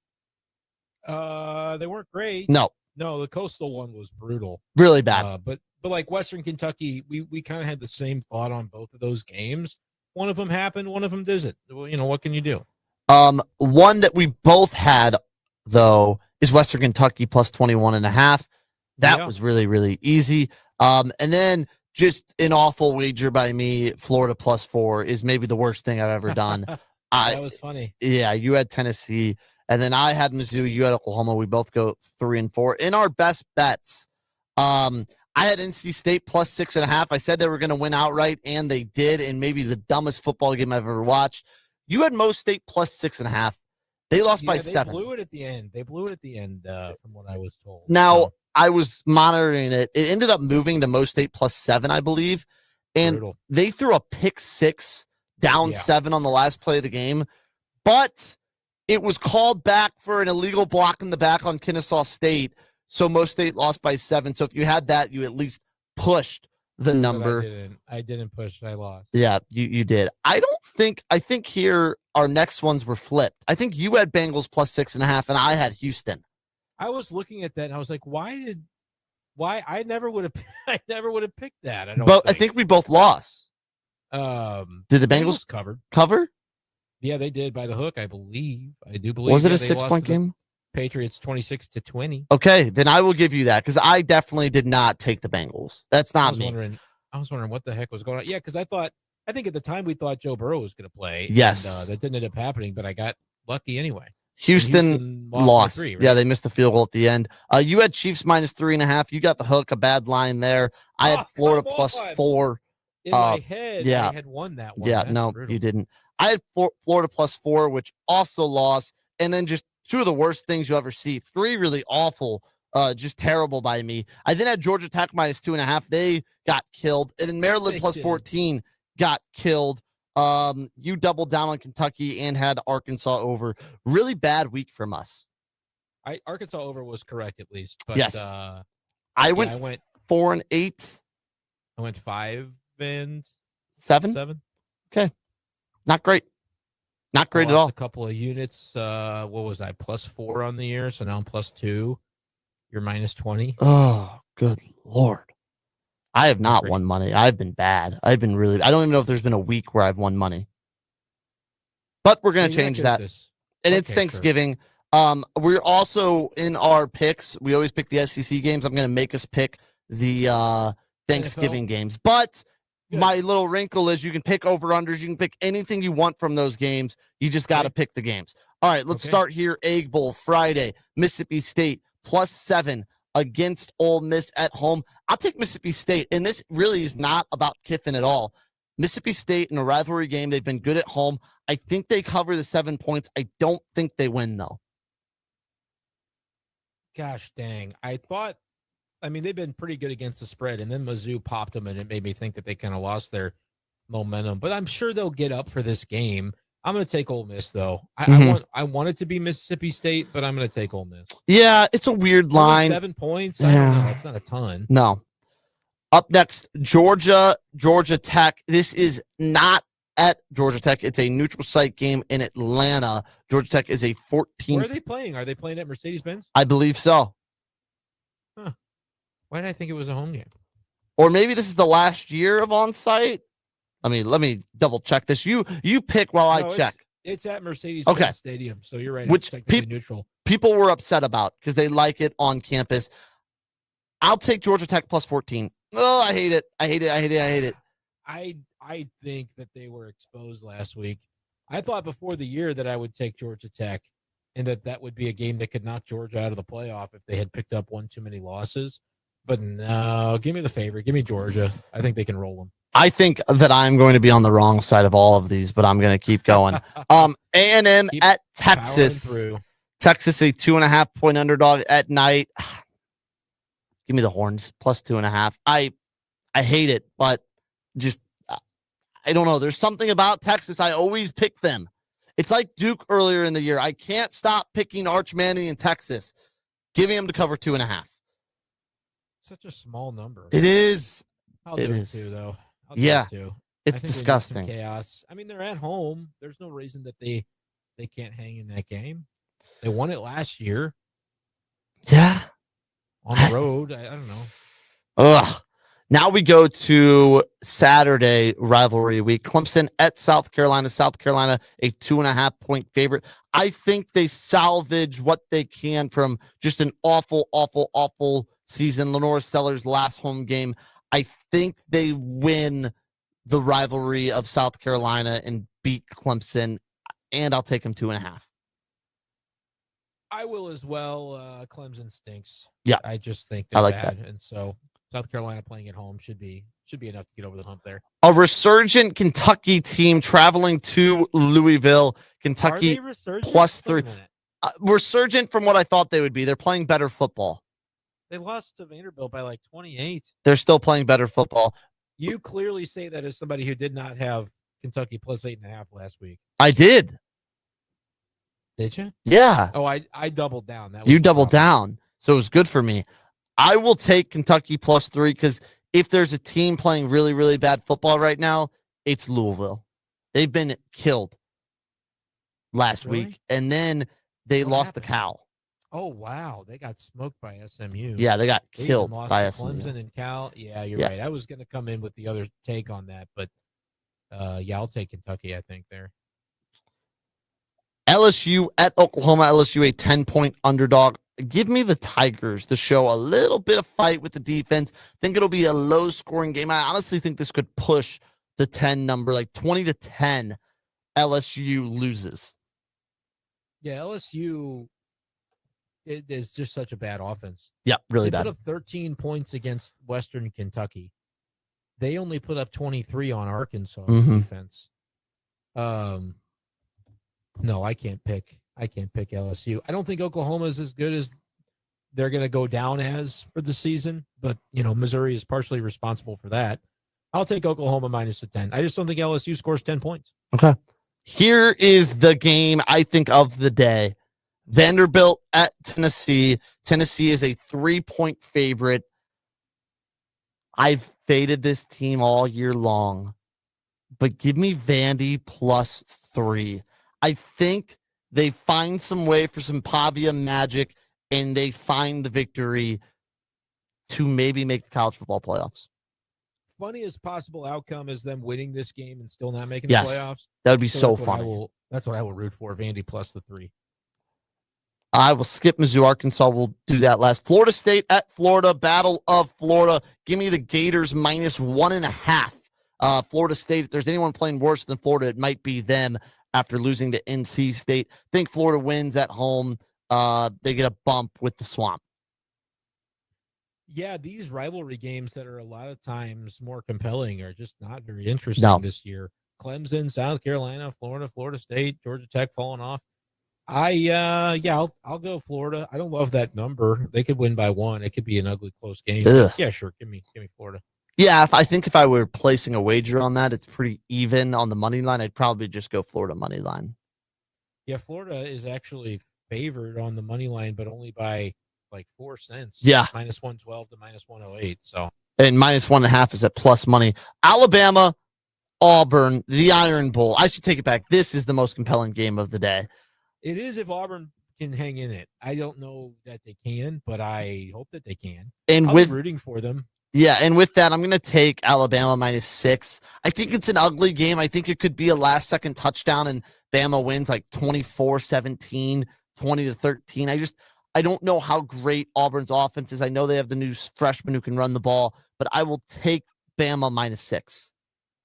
They weren't great. No, the Coastal one was brutal, really bad. But like Western Kentucky, we kind of had the same thought on both of those games. One of them happened, one of them doesn't. Well, what can you do? One that we both had, though, is Western Kentucky plus 21.5. That was really, really easy. And then just an awful wager by me. Florida +4 is maybe the worst thing I've ever done. That was funny. Yeah, you had Tennessee, and then I had Mizzou. You had Oklahoma. We both go 3-4 in our best bets. I had NC State +6.5. I said they were going to win outright, and they did. In maybe the dumbest football game I've ever watched. You had Mo State +6.5. They lost by 7. They blew it at the end. From what I was told. Now, I was monitoring it. It ended up moving to Mo State +7, I believe. And Brutal. they threw a pick 6 down 7 on the last play of the game. But it was called back for an illegal block in the back on Kennesaw State. So Mo State lost by 7. So if you had that, you at least pushed the number. I didn't push. I lost. Yeah, you did. I think here our next ones were flipped. I think you had Bengals +6.5, and I had Houston. I was looking at that and I was like, why I never would have picked that. I think we both lost. Did the Bengals cover? Yeah, they did by the hook, I believe. I do believe. Was it a 6-point game? Patriots 26-20. Okay, then I will give you that because I definitely did not take the Bengals. That's not me. I was wondering what the heck was going on. Yeah, because I think at the time we thought Joe Burrow was going to play. Yes. And, that didn't end up happening, but I got lucky anyway. Houston lost. 3, right? Yeah, they missed the field goal at the end. You had Chiefs -3.5. You got the hook, a bad line there. I had Florida +4. In my head, I had won that one. Yeah, no, brutal. You didn't. I had Florida +4, which also lost. And then just 2 of the worst things you'll ever see. 3 really awful, just terrible by me. I then had Georgia Tech -2.5. They got killed. And then Maryland +14 got killed. You doubled down on Kentucky and had Arkansas over. Really bad week from us. Arkansas over was correct at least. But, yes. I went 4-8. I went 5-7. 7. Okay. Not great. Not great at all. A couple of units. What was I? +4 on the year. So now I'm +2. You're -20. Oh, good Lord. I have not won money. I've been bad. I don't even know if there's been a week where I've won money. But we're going to change that. And it's Thanksgiving. Sure. We're also in our picks. We always pick the SEC games. I'm going to make us pick the Thanksgiving games. But my little wrinkle is you can pick over-unders. You can pick anything you want from those games. You just got to pick the games. All right, let's start here. Egg Bowl Friday. Mississippi State +7 against Ole Miss at home. I'll take Mississippi State, and this really is not about Kiffin at all. Mississippi State in a rivalry game, they've been good at home. I think they cover the 7 points. I don't think they win, though. Gosh dang. They've been pretty good against the spread, and then Mizzou popped them, and it made me think that they kind of lost their momentum. But I'm sure they'll get up for this game. I'm going to take Ole Miss, though. I want it to be Mississippi State, but I'm going to take Ole Miss. Yeah, it's a weird line. 7 points? I don't know. It's not a ton. No. Up next, Georgia Tech. This is not at Georgia Tech. It's a neutral site game in Atlanta. Georgia Tech is a 14. Where are they playing? Are they playing at Mercedes-Benz? I believe so. Huh. Why did I think it was a home game? Or maybe this is the last year of on-site. Let me double check this. You pick while I check. It's at Mercedes-Benz Stadium, so you're right. Which it's technically neutral. People were upset about because they like it on campus. I'll take Georgia Tech +14. Oh, I hate it. I think that they were exposed last week. I thought before the year that I would take Georgia Tech and that would be a game that could knock Georgia out of the playoff if they had picked up one too many losses. But no, give me the favorite. Give me Georgia. I think they can roll them. I think that I'm going to be on the wrong side of all of these, but I'm going to keep going. A&M at Texas. Texas, a 2.5-point underdog at night. Give me the Horns +2.5. I hate it, but just I don't know. There's something about Texas. I always pick them. It's like Duke earlier in the year. I can't stop picking Arch Manning in Texas. Giving them to cover 2.5. Such a small number. It is. I'll do it too, though. It's disgusting. Chaos. They're at home. There's no reason that they can't hang in that game. They won it last year. Yeah. On the road. I don't know. Ugh. Now we go to Saturday rivalry week. Clemson at South Carolina. South Carolina, a 2.5-point favorite. I think they salvage what they can from just an awful, awful, awful season. Lenore Steller's last home game. I think they win the rivalry of South Carolina and beat Clemson, and I'll take them 2.5. I will as well. Clemson stinks. Yeah. I just think they're I like bad. that. And so South Carolina playing at home should be enough to get over the hump there. A resurgent Kentucky team traveling to Louisville. Kentucky Are they resurgent? +3. Wait a minute. Resurgent from what I thought they would be. They're playing better football. They lost to Vanderbilt by like 28. They're still playing better football. You clearly say that as somebody who did not have Kentucky +8.5 last week. I did. Did you? Yeah. Oh, I doubled down. That was You the doubled problem. down. So it was good for me. I will take Kentucky +3 because if there's a team playing really, really bad football right now, it's Louisville. They've been killed last week. And then they lost to Cal. Oh, wow. They got smoked by SMU. Yeah, they got They killed even lost by to SMU. Clemson and Cal. Yeah, you're Yeah. right. I was going to come in with the other take on that, but yeah, I'll take Kentucky, I think, there. LSU at Oklahoma. LSU a 10-point underdog. Give me the Tigers to show a little bit of fight with the defense. Think it'll be a low-scoring game. I honestly think this could push the 10 number, like 20-10. LSU loses. Yeah, LSU is just such a bad offense. Yeah, really They bad. put up 13 points against Western Kentucky. They only put up 23 on Arkansas's defense. No, I can't pick LSU. I don't think Oklahoma is as good as they're going to go down as for the season, but Missouri is partially responsible for that. I'll take Oklahoma -10. I just don't think LSU scores 10 points. Okay. Here is the game I think of the day. Vanderbilt at Tennessee. Tennessee is a 3-point favorite. I've faded this team all year long, but give me Vandy +3. I think they find some way for some Pavia magic, and they find the victory to maybe make the college football playoffs. Funniest possible outcome is them winning this game and still not making Yes, the playoffs. that would be so that's what funny. That's what I will root for. Vandy +3. I will skip Mizzou, Arkansas. We'll do that last. Florida State at Florida. Battle of Florida. Give me the Gators -1.5. Florida State, if there's anyone playing worse than Florida, it might be them after losing to NC State. Think Florida wins at home. They get a bump with the Swamp. Yeah, these rivalry games that are a lot of times more compelling are just not very interesting this year. Clemson, South Carolina, Florida, Florida State, Georgia Tech falling off. I'll go Florida. I don't love that number. They could win by 1. It could be an ugly close game. Ugh. Yeah, sure. Give me Florida. Yeah, I think if I were placing a wager on that, it's pretty even on the money line. I'd probably just go Florida money line. Yeah, Florida is actually favored on the money line, but only by like 4 cents. Yeah. -112 to -108. So, And -1.5 is at plus money. Alabama, Auburn, the Iron Bowl. I should take it back. This is the most compelling game of the day. it is if Auburn can hang in it. I don't know that they can, but I hope that they can. And I'll with be rooting for them. Yeah, and with that, I'm going to take Alabama -6. I think it's an ugly game. I think it could be a last-second touchdown, and Bama wins like 24-17, 20-13. I don't know how great Auburn's offense is. I know they have the new freshman who can run the ball, but I will take Bama -6.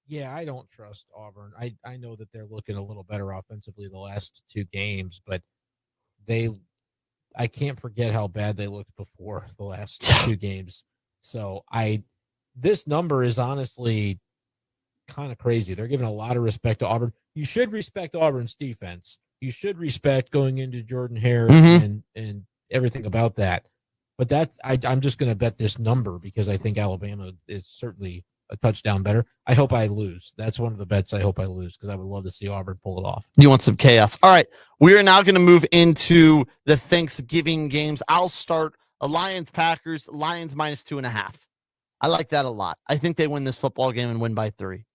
Yeah, I don't trust Auburn. I know that they're looking a little better offensively the last 2 games, but I can't forget how bad they looked before the last 2 games. So this number is honestly kind of crazy. They're giving a lot of respect to Auburn. You should respect Auburn's defense. You should respect going into Jordan Hare and everything about that. But I'm just going to bet this number because I think Alabama is certainly a touchdown better. I hope I lose. That's one of the bets I hope I lose because I would love to see Auburn pull it off. You want some chaos. All right, we are now going to move into the Thanksgiving games. I'll start Lions-Packers, Lions -2.5. I like that a lot. I think they win this football game and win by 3.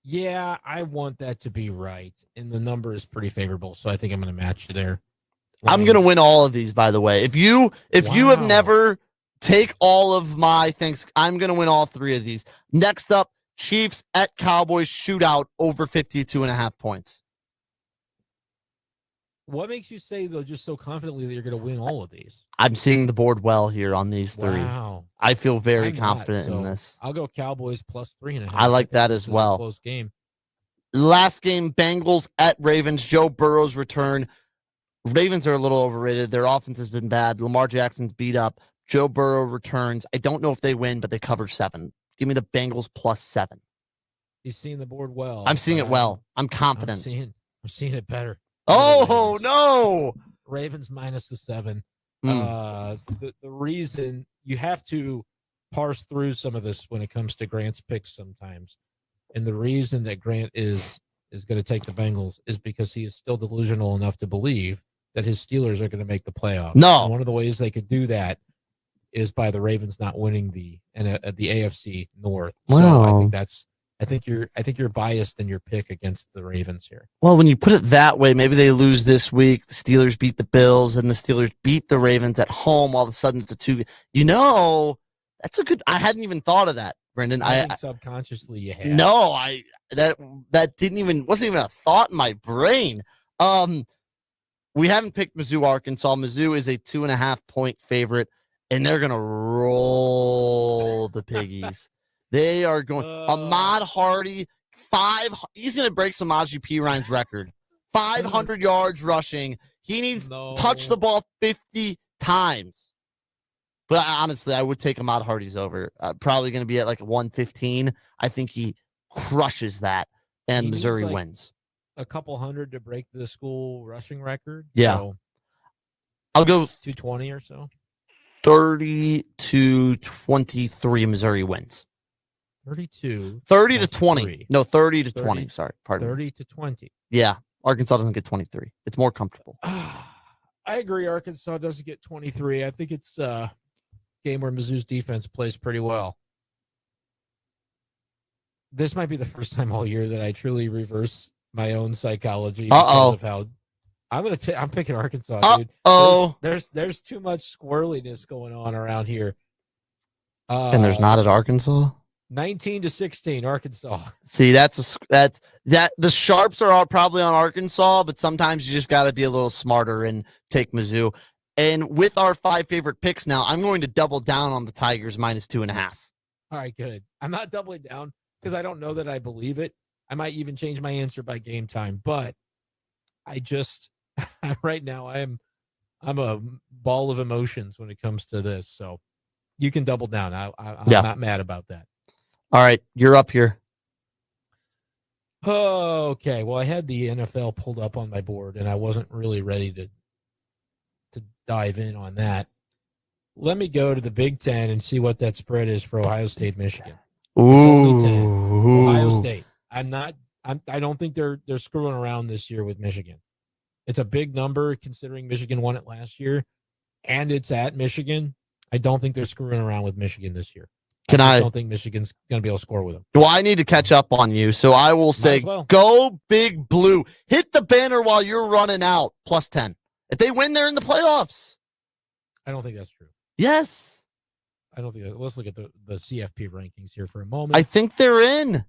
Yeah, I want that to be right. And the number is pretty favorable, so I think I'm going to match you there. I'm going to win all of these, by the way. If you have never take all of my things, I'm going to win all 3 of these. Next up, Chiefs at Cowboys shootout over 52.5 points. What makes you say, though, just so confidently that you're going to win all of these? I'm seeing the board well here on these three. Wow. I feel very I'm confident not, in so this. I'll go Cowboys plus 3.5. I like think that this as is well. A close game. Last game, Bengals at Ravens. Joe Burrow's return. Ravens are a little overrated. Their offense has been bad. Lamar Jackson's beat up. Joe Burrow returns. I don't know if they win, but they cover 7. Give me the Bengals plus 7. He's seeing the board well. I'm seeing it well. I'm confident. I'm seeing it better. Oh, no. Ravens minus the 7. Mm. The reason you have to parse through some of this when it comes to Grant's picks sometimes. And the reason that Grant is going to take the Bengals is because he is still delusional enough to believe that his Steelers are going to make the playoffs. No. And one of the ways they could do that is by the Ravens not winning the AFC North. Wow. So I think you're biased in your pick against the Ravens here. Well, when you put it that way, maybe they lose this week. The Steelers beat the Bills, and the Steelers beat the Ravens at home. All of a sudden, it's a 2. That's a good. I hadn't even thought of that, Brendan. I think subconsciously you have. No, that wasn't even a thought in my brain. We haven't picked Mizzou, Arkansas. Mizzou is a 2.5-point favorite, and they're gonna roll the Piggies. They are going. Ahmad Hardy, he's going to break Samaje Perine's record. 500 yards rushing. He needs to touch the ball 50 times. But honestly, I would take Ahmad Hardy's over. Probably going to be at like 115. I think he crushes that, and He Missouri needs, wins. A couple hundred to break the school rushing record. Yeah. So I'll go 220 or so. 30-23. Missouri wins. 30 to 20. 3. No, 30 to 20. Sorry, pardon. 30 to 20. Yeah, Arkansas doesn't get 23. It's more comfortable. I agree. Arkansas doesn't get 23. I think it's a game where Mizzou's defense plays pretty well. This might be the first time all year that I truly reverse my own psychology because of how I'm picking Arkansas, dude. There's too much squirreliness going on around here. And there's not at Arkansas. 19-16, Arkansas. See, that the sharps are all probably on Arkansas, but sometimes you just got to be a little smarter and take Mizzou. And with our 5 favorite picks now, I'm going to double down on the Tigers minus 2.5. All right, good. I'm not doubling down because I don't know that I believe it. I might even change my answer by game time, but I just right now I'm a ball of emotions when it comes to this. So you can double down. I'm not mad about that. All right, you're up here. Okay, well, I had the NFL pulled up on my board, and I wasn't really ready to dive in on that. Let me go to the Big Ten and see what that spread is for Ohio State, Michigan. It's only 10. Ohio State. I don't think they're screwing around this year with Michigan. It's a big number considering Michigan won it last year, and it's at Michigan. I don't think they're screwing around with Michigan this year. I don't think Michigan's going to be able to score with them. Well, I need to catch up on you, so I will say go Big Blue. Hit the banner while you're running out, plus 10. If they win, they're in the playoffs. I don't think that's true. Yes. I don't think that. Let's look at the CFP rankings here for a moment. I think they're in.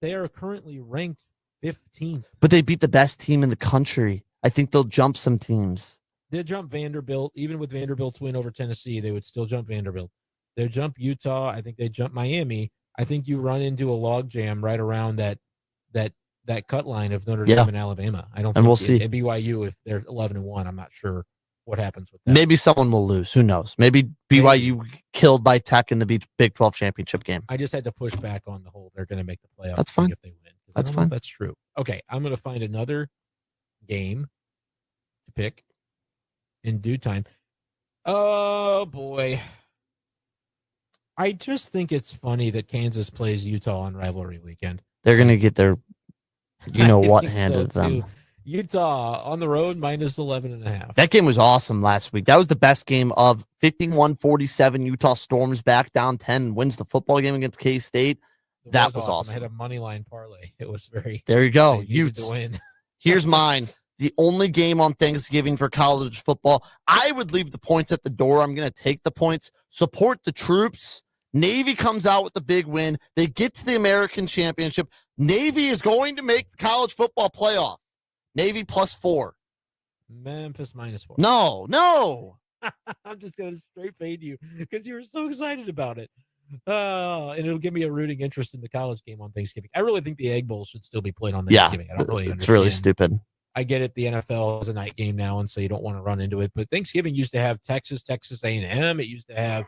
They are currently ranked 15th. But they beat the best team in the country. I think they'll jump some teams. They jump Vanderbilt. Even with Vanderbilt's win over Tennessee, they would still jump Vanderbilt. They jump Utah. I think they jump Miami. I think you run into a log jam right around that cut line of Notre Dame and Alabama. I don't. And we'll see. At BYU, if they're 11-1, I'm not sure what happens with that. Maybe someone will lose. Who knows? Maybe BYU killed by Tech in the Big 12 championship game. I just had to push back on the whole. They're going to make the playoffs. That's fine. If they win. That's fine. That's true. Okay, I'm going to find another game to pick in due time. Oh boy. I just think it's funny that Kansas plays Utah on rivalry weekend. They're going to get their, what handed them. Utah on the road minus 11.5. That game was awesome last week. That was the best game of 51-47. Utah storms back down 10, wins the football game against K-State. That was awesome. I had a money line parlay. It was very. There you go. Utes. Win. Here's mine. The only game on Thanksgiving for college football. I would leave the points at the door. I'm going to take the points. Support the troops. Navy comes out with the big win. They get to the American Championship. Navy is going to make the college football playoff. Navy +4. Memphis -4. No. I'm just going to straight fade you because you were so excited about it. And it'll give me a rooting interest in the college game on Thanksgiving. I really think the Egg Bowl should still be played on Thanksgiving. I don't really understand. It's really stupid. I get it. The NFL is a night game now, and so you don't want to run into it. But Thanksgiving used to have Texas A&M. It used to have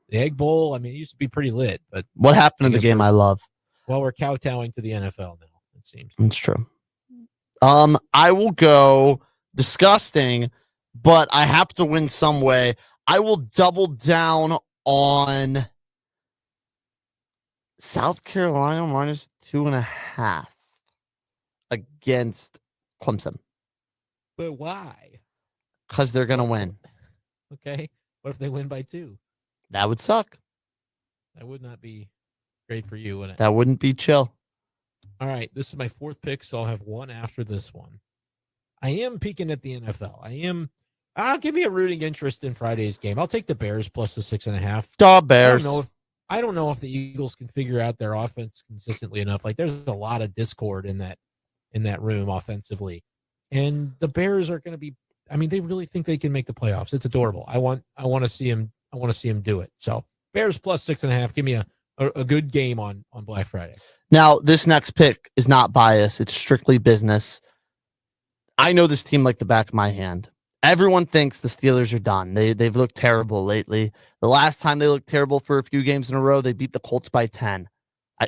the Egg Bowl. I mean, it used to be pretty lit. But what happened to the game I love? Well, we're kowtowing to the NFL now, it seems. It's true. I will go disgusting, but I have to win some way. I will double down on South Carolina -2.5 against Clemson. But why? Because they're going to win. Okay. What if they win by 2? That would suck. That would not be great for you, would it? That wouldn't be chill. All right. This is my 4th pick, so I'll have one after this one. I am peeking at the NFL. I'll give me a rooting interest in Friday's game. That take the Bears plus the 6.5. Bears. I don't know if the Eagles can figure out their offense consistently enough. Like, there's a lot of discord in that room offensively. And the Bears are going to be, they really think they can make the playoffs. It's adorable. I want to see him do it. So Bears plus 6.5. Give me a good game on Black Friday. Now, this next pick is not biased. It's strictly business. I know this team like the back of my hand. Everyone thinks the Steelers are done. They've looked terrible lately. The last time they looked terrible for a few games in a row, they beat the Colts by 10.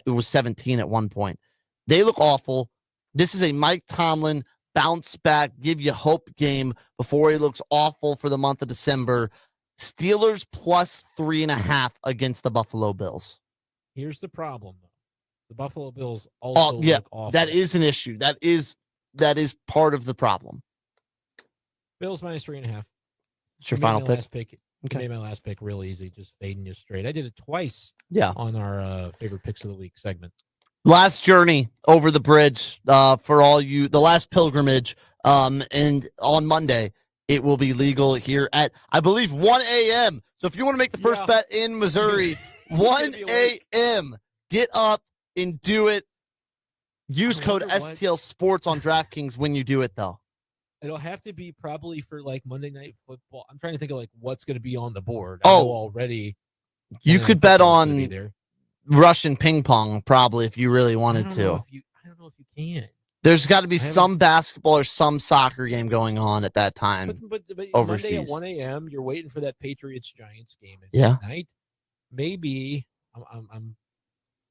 It was 17 at one point. They look awful. This is a Mike Tomlin bounce back, give you hope game before he looks awful for the month of December. Steelers plus 3.5 against the Buffalo Bills. Here's the problem, though. The Buffalo Bills also look awful. That is an issue. That is part of the problem. Bills minus 3.5. It's your final pick? Last pick. Okay. Made my last pick real easy, just fading you straight. I did it twice. Yeah. On our favorite picks of the week segment. Last journey over the bridge for all you, the last pilgrimage. And on Monday, it will be legal here at, I believe, 1 a.m. So if you want to make the first bet in Missouri, 1 a.m., get up and do it. Use code STL Sports on DraftKings when you do it, though. It'll have to be probably for like Monday Night Football. I'm trying to think of like what's going to be on the board. I know already. You could bet on Russian ping pong probably if you really wanted to. I don't know if you can. There's got to be some basketball or some soccer game going on at that time. But overseas. Monday at 1 a.m., you're waiting for that Patriots-Giants game at midnight. Maybe I'm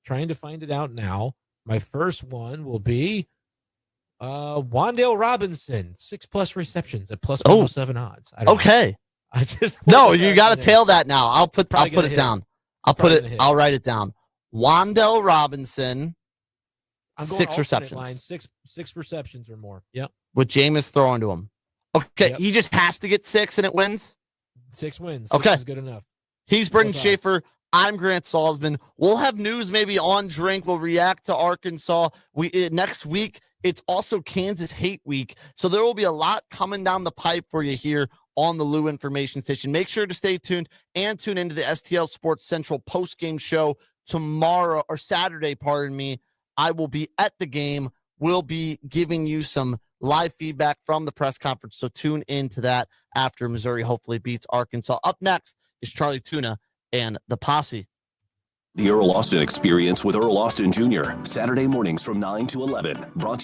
trying to find it out now. My first one will be Wan'Dale Robinson, 6+ receptions at plus 107 odds. Okay. I just you got to tail that now. I'll put it down. I'll write it down. Wan'Dale Robinson, I'm going 6 receptions. Line, six receptions or more. Yep. With Jameis throwing to him. Okay, he just has to get 6 and it wins? 6 wins. Okay. 6 is good enough. He's Brendan Schaefer. I'm Grant Salzman. We'll have news maybe on drink. We'll react to Arkansas. Next week, it's also Kansas Hate Week. So there will be a lot coming down the pipe for you here on the Lou Information Station. Make sure to stay tuned and tune into the STL Sports Central post-game show tomorrow, or Saturday, pardon me. I will be at the game. We'll be giving you some live feedback from the press conference. So tune into that after Missouri hopefully beats Arkansas. Up next is Charlie Tuna and the Posse. The Earl Austin Experience with Earl Austin Jr. Saturday mornings from 9 to 11. Brought to you